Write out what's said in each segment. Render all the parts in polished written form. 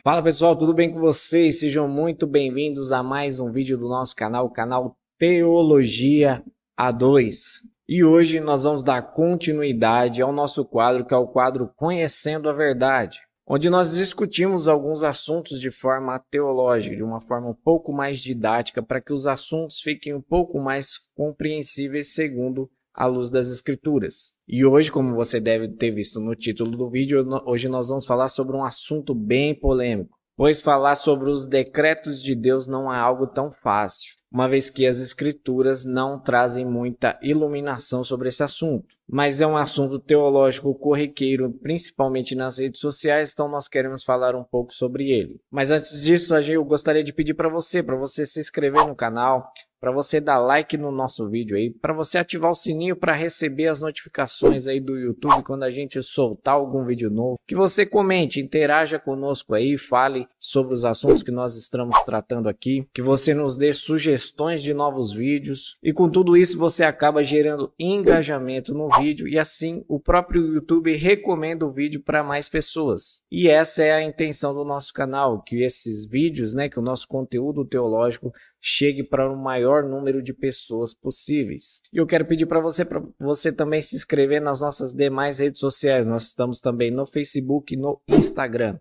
Fala pessoal, tudo bem com vocês? Sejam muito bem-vindos a mais um vídeo do nosso canal, o canal Teologia A2. E hoje nós vamos dar continuidade ao nosso quadro, que é o quadro Conhecendo a Verdade, onde nós discutimos alguns assuntos de forma teológica, de uma forma um pouco mais didática, para que os assuntos fiquem um pouco mais compreensíveis segundo à luz das Escrituras. E hoje, como você deve ter visto no título do vídeo, hoje nós vamos falar sobre um assunto bem polêmico, pois falar sobre os decretos de Deus não é algo tão fácil, uma vez que as Escrituras não trazem muita iluminação sobre esse assunto. Mas é um assunto teológico corriqueiro, principalmente nas redes sociais, então nós queremos falar um pouco sobre ele. Mas antes disso, eu gostaria de pedir para você se inscrever no canal, para você dar like no nosso vídeo aí, para você ativar o sininho para receber as notificações aí do YouTube quando a gente soltar algum vídeo novo. Que você comente, interaja conosco aí, fale sobre os assuntos que nós estamos tratando aqui, que você nos dê sugestões de novos vídeos. E com tudo isso você acaba gerando engajamento no vídeo e assim o próprio YouTube recomenda o vídeo para mais pessoas. E essa é a intenção do nosso canal, que esses vídeos, que o nosso conteúdo teológico chegue para o maior número de pessoas possíveis. E eu quero pedir para você também se inscrever nas nossas demais redes sociais. Nós estamos também no Facebook e no Instagram,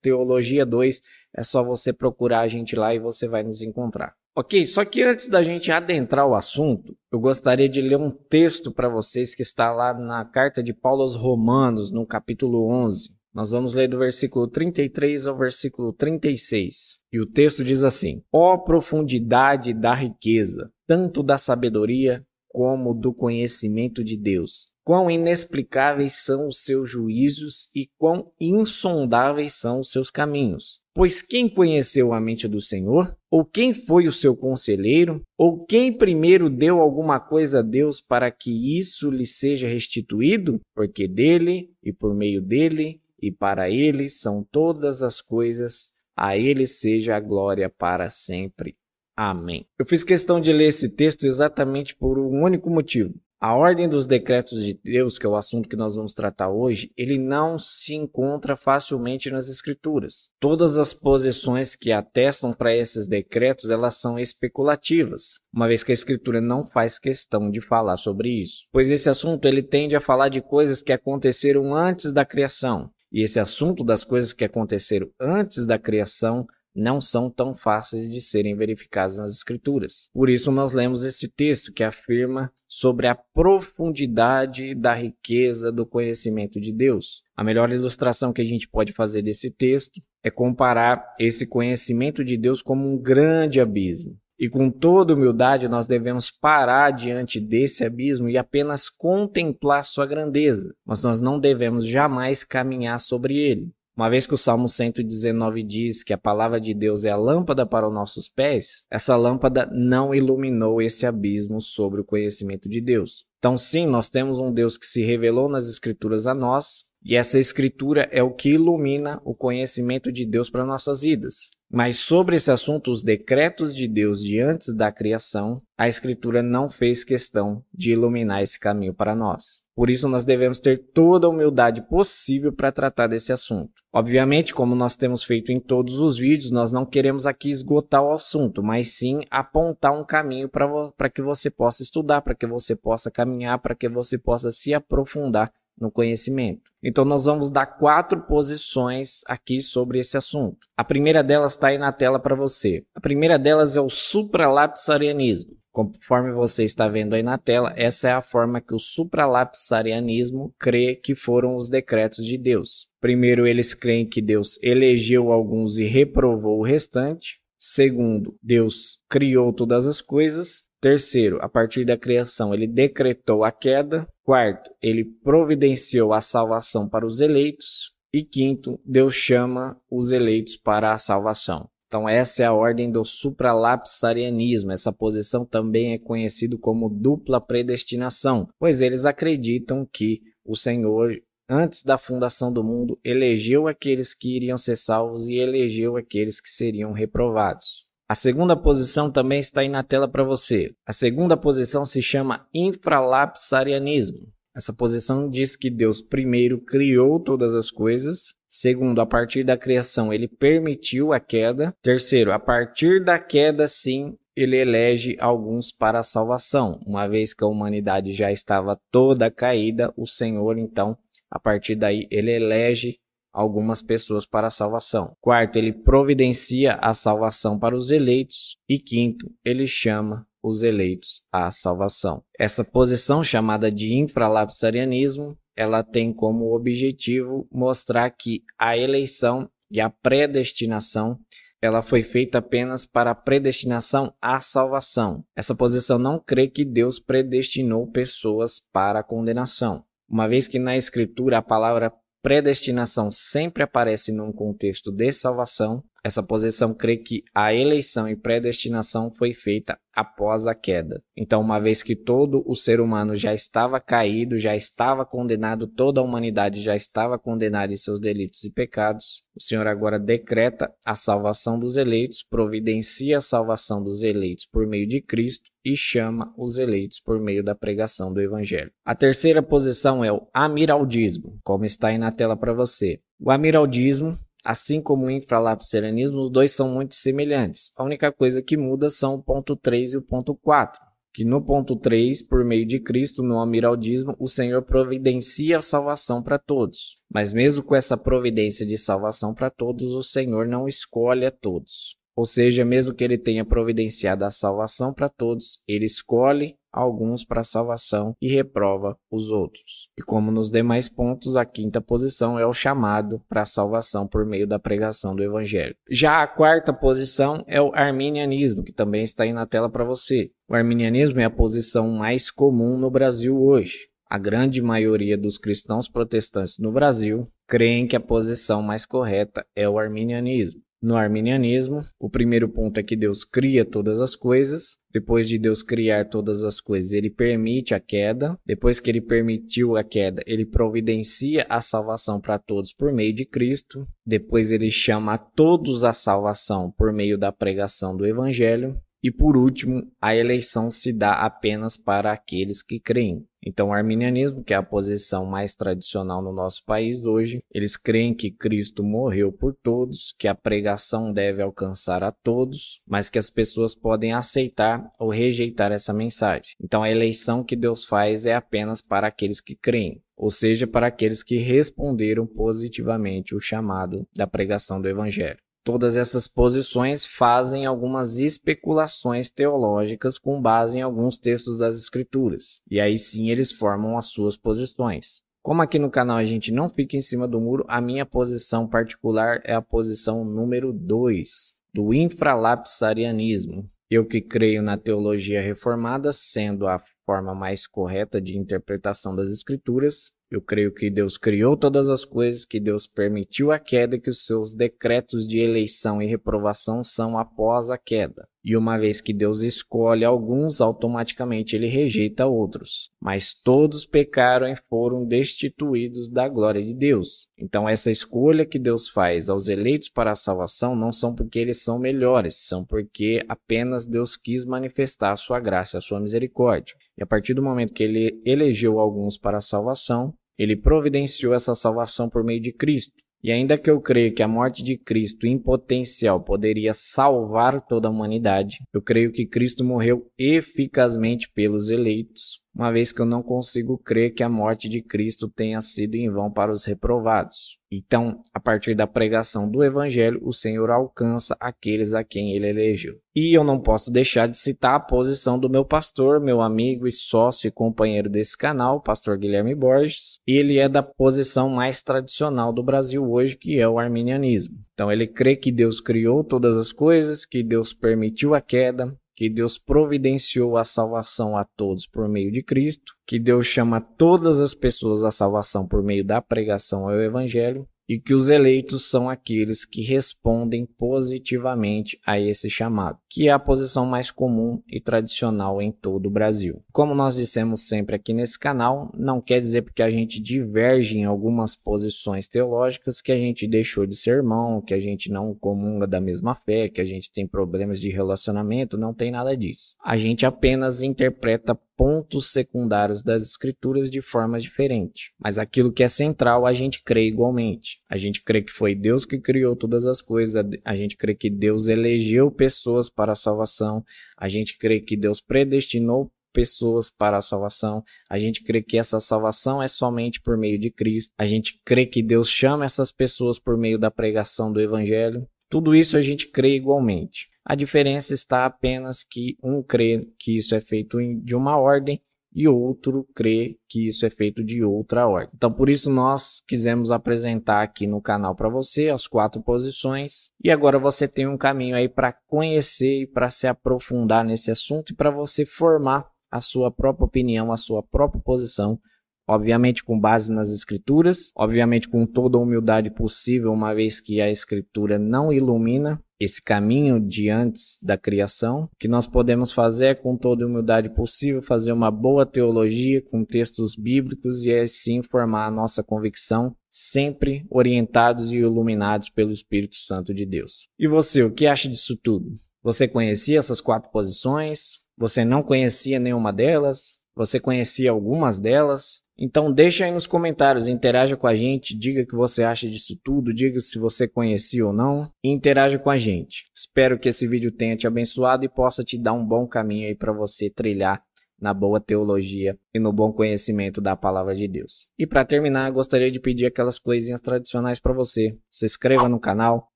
@teologia2. É só você procurar a gente lá e você vai nos encontrar. Ok, só que antes da gente adentrar o assunto, eu gostaria de ler um texto para vocês que está lá na carta de Paulo aos Romanos, no capítulo 11. Nós vamos ler do versículo 33 ao versículo 36. E o texto diz assim: Ó profundidade da riqueza, tanto da sabedoria como do conhecimento de Deus. Quão inexplicáveis são os seus juízos e quão insondáveis são os seus caminhos. Pois quem conheceu a mente do Senhor? Ou quem foi o seu conselheiro? Ou quem primeiro deu alguma coisa a Deus para que isso lhe seja restituído? Porque dele, e por meio dele, e para ele são todas as coisas, a ele seja a glória para sempre. Amém. Eu fiz questão de ler esse texto exatamente por um único motivo. A ordem dos decretos de Deus, que é o assunto que nós vamos tratar hoje, ele não se encontra facilmente nas Escrituras. Todas as posições que atestam para esses decretos, elas são especulativas, uma vez que a Escritura não faz questão de falar sobre isso. Pois esse assunto ele tende a falar de coisas que aconteceram antes da criação. E esse assunto das coisas que aconteceram antes da criação não são tão fáceis de serem verificadas nas Escrituras. Por isso nós lemos esse texto que afirma sobre a profundidade da riqueza do conhecimento de Deus. A melhor ilustração que a gente pode fazer desse texto é comparar esse conhecimento de Deus como um grande abismo. E com toda humildade nós devemos parar diante desse abismo e apenas contemplar sua grandeza, mas nós não devemos jamais caminhar sobre ele. Uma vez que o Salmo 119 diz que a palavra de Deus é a lâmpada para os nossos pés, essa lâmpada não iluminou esse abismo sobre o conhecimento de Deus. Então sim, nós temos um Deus que se revelou nas Escrituras a nós, e essa Escritura é o que ilumina o conhecimento de Deus para nossas vidas. Mas sobre esse assunto, os decretos de Deus de antes da criação, a Escritura não fez questão de iluminar esse caminho para nós. Por isso, nós devemos ter toda a humildade possível para tratar desse assunto. Obviamente, como nós temos feito em todos os vídeos, nós não queremos aqui esgotar o assunto, mas sim apontar um caminho para que você possa estudar, para que você possa caminhar, para que você possa se aprofundar no conhecimento. Então nós vamos dar 4 posições aqui sobre esse assunto. A primeira delas está aí na tela para você. A primeira delas é o supralapsarianismo. Conforme você está vendo aí na tela, essa é a forma que o supralapsarianismo crê que foram os decretos de Deus. Primeiro, eles creem que Deus elegeu alguns e reprovou o restante. Segundo, Deus criou todas as coisas. Terceiro, a partir da criação, ele decretou a queda. Quarto, ele providenciou a salvação para os eleitos. E quinto, Deus chama os eleitos para a salvação. Então essa é a ordem do supralapsarianismo. Essa posição também é conhecida como dupla predestinação, pois eles acreditam que o Senhor, antes da fundação do mundo, elegeu aqueles que iriam ser salvos e elegeu aqueles que seriam reprovados. A segunda posição também está aí na tela para você. A segunda posição se chama infralapsarianismo. Essa posição diz que Deus primeiro criou todas as coisas. Segundo, a partir da criação, ele permitiu a queda. Terceiro, a partir da queda, sim, ele elege alguns para a salvação. Uma vez que a humanidade já estava toda caída, o Senhor, então, a partir daí, ele elege algumas pessoas para a salvação. Quarto, ele providencia a salvação para os eleitos. E quinto, ele chama os eleitos à salvação. Essa posição chamada de infralapsarianismo, ela tem como objetivo mostrar que a eleição e a predestinação ela foi feita apenas para a predestinação à salvação. Essa posição não crê que Deus predestinou pessoas para a condenação. Uma vez que na Escritura a palavra predestinação sempre aparece num contexto de salvação, essa posição crê que a eleição e predestinação foi feita após a queda. Então, uma vez que todo o ser humano já estava caído, já estava condenado, toda a humanidade já estava condenada em seus delitos e pecados, o Senhor agora decreta a salvação dos eleitos, providencia a salvação dos eleitos por meio de Cristo e chama os eleitos por meio da pregação do Evangelho. A terceira posição é o amiraldismo, como está aí na tela para você. O amiraldismo, assim como o infralapsarianismo, os dois são muito semelhantes. A única coisa que muda são o ponto 3 e o ponto 4. Que no ponto 3, por meio de Cristo, no amiraldismo, o Senhor providencia a salvação para todos. Mas mesmo com essa providência de salvação para todos, o Senhor não escolhe a todos. Ou seja, mesmo que ele tenha providenciado a salvação para todos, ele escolhe alguns para a salvação e reprova os outros. E como nos demais pontos, a quinta posição é o chamado para a salvação por meio da pregação do Evangelho. Já a quarta posição é o arminianismo, que também está aí na tela para você. O arminianismo é a posição mais comum no Brasil hoje. A grande maioria dos cristãos protestantes no Brasil creem que a posição mais correta é o arminianismo. No arminianismo, o primeiro ponto é que Deus cria todas as coisas. Depois de Deus criar todas as coisas, ele permite a queda. Depois que ele permitiu a queda, ele providencia a salvação para todos por meio de Cristo. Depois ele chama a todos à salvação por meio da pregação do Evangelho. E por último, a eleição se dá apenas para aqueles que creem. Então, o arminianismo, que é a posição mais tradicional no nosso país hoje, eles creem que Cristo morreu por todos, que a pregação deve alcançar a todos, mas que as pessoas podem aceitar ou rejeitar essa mensagem. Então, a eleição que Deus faz é apenas para aqueles que creem, ou seja, para aqueles que responderam positivamente o chamado da pregação do Evangelho. Todas essas posições fazem algumas especulações teológicas com base em alguns textos das Escrituras. E aí sim eles formam as suas posições. Como aqui no canal a gente não fica em cima do muro, a minha posição particular é a posição número 2, do infralapsarianismo. Eu que creio na teologia reformada, sendo a forma mais correta de interpretação das Escrituras. Eu creio que Deus criou todas as coisas, que Deus permitiu a queda e que os seus decretos de eleição e reprovação são após a queda. E uma vez que Deus escolhe alguns, automaticamente ele rejeita outros. Mas todos pecaram e foram destituídos da glória de Deus. Então essa escolha que Deus faz aos eleitos para a salvação não são porque eles são melhores, são porque apenas Deus quis manifestar a sua graça, a sua misericórdia. E a partir do momento que ele elegeu alguns para a salvação, ele providenciou essa salvação por meio de Cristo. E ainda que eu creia que a morte de Cristo em potencial poderia salvar toda a humanidade, eu creio que Cristo morreu eficazmente pelos eleitos, uma vez que eu não consigo crer que a morte de Cristo tenha sido em vão para os reprovados. Então, a partir da pregação do Evangelho, o Senhor alcança aqueles a quem ele elegeu. E eu não posso deixar de citar a posição do meu pastor, meu amigo e sócio e companheiro desse canal, pastor Guilherme Borges. Ele é da posição mais tradicional do Brasil hoje, que é o arminianismo. Então, ele crê que Deus criou todas as coisas, que Deus permitiu a queda, que Deus providenciou a salvação a todos por meio de Cristo, que Deus chama todas as pessoas à salvação por meio da pregação ao Evangelho, e que os eleitos são aqueles que respondem positivamente a esse chamado, que é a posição mais comum e tradicional em todo o Brasil. Como nós dissemos sempre aqui nesse canal, não quer dizer porque a gente diverge em algumas posições teológicas que a gente deixou de ser irmão, que a gente não comunga da mesma fé, que a gente tem problemas de relacionamento, não tem nada disso. A gente apenas interpreta pontos secundários das escrituras de formas diferentes. Mas aquilo que é central a gente crê igualmente. A gente crê que foi Deus que criou todas as coisas, a gente crê que Deus elegeu pessoas para a salvação, a gente crê que Deus predestinou pessoas para a salvação, a gente crê que essa salvação é somente por meio de Cristo, a gente crê que Deus chama essas pessoas por meio da pregação do Evangelho. Tudo isso a gente crê igualmente. A diferença está apenas que um crê que isso é feito de uma ordem e outro crê que isso é feito de outra ordem. Então, por isso nós quisemos apresentar aqui no canal para você as 4 posições. E agora você tem um caminho aí para conhecer e para se aprofundar nesse assunto e para você formar a sua própria opinião, a sua própria posição. Obviamente com base nas escrituras, obviamente com toda a humildade possível, uma vez que a escritura não ilumina esse caminho de antes da criação. O que nós podemos fazer é, com toda a humildade possível, fazer uma boa teologia com textos bíblicos e assim formar a nossa convicção, sempre orientados e iluminados pelo Espírito Santo de Deus. E você, o que acha disso tudo? Você conhecia essas 4 posições? Você não conhecia nenhuma delas? Você conhecia algumas delas? Então deixa aí nos comentários, interaja com a gente, diga o que você acha disso tudo, diga se você conhecia ou não e interaja com a gente. Espero que esse vídeo tenha te abençoado e possa te dar um bom caminho aí para você trilhar na boa teologia e no bom conhecimento da palavra de Deus. E para terminar, gostaria de pedir aquelas coisinhas tradicionais para você. Se inscreva no canal,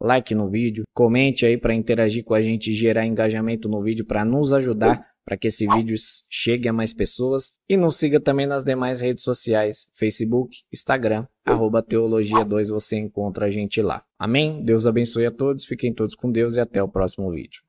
like no vídeo, comente aí para interagir com a gente e gerar engajamento no vídeo para nos ajudar para que esse vídeo chegue a mais pessoas, e nos siga também nas demais redes sociais, Facebook, Instagram, @teologia2, você encontra a gente lá. Amém? Deus abençoe a todos, fiquem todos com Deus e até o próximo vídeo.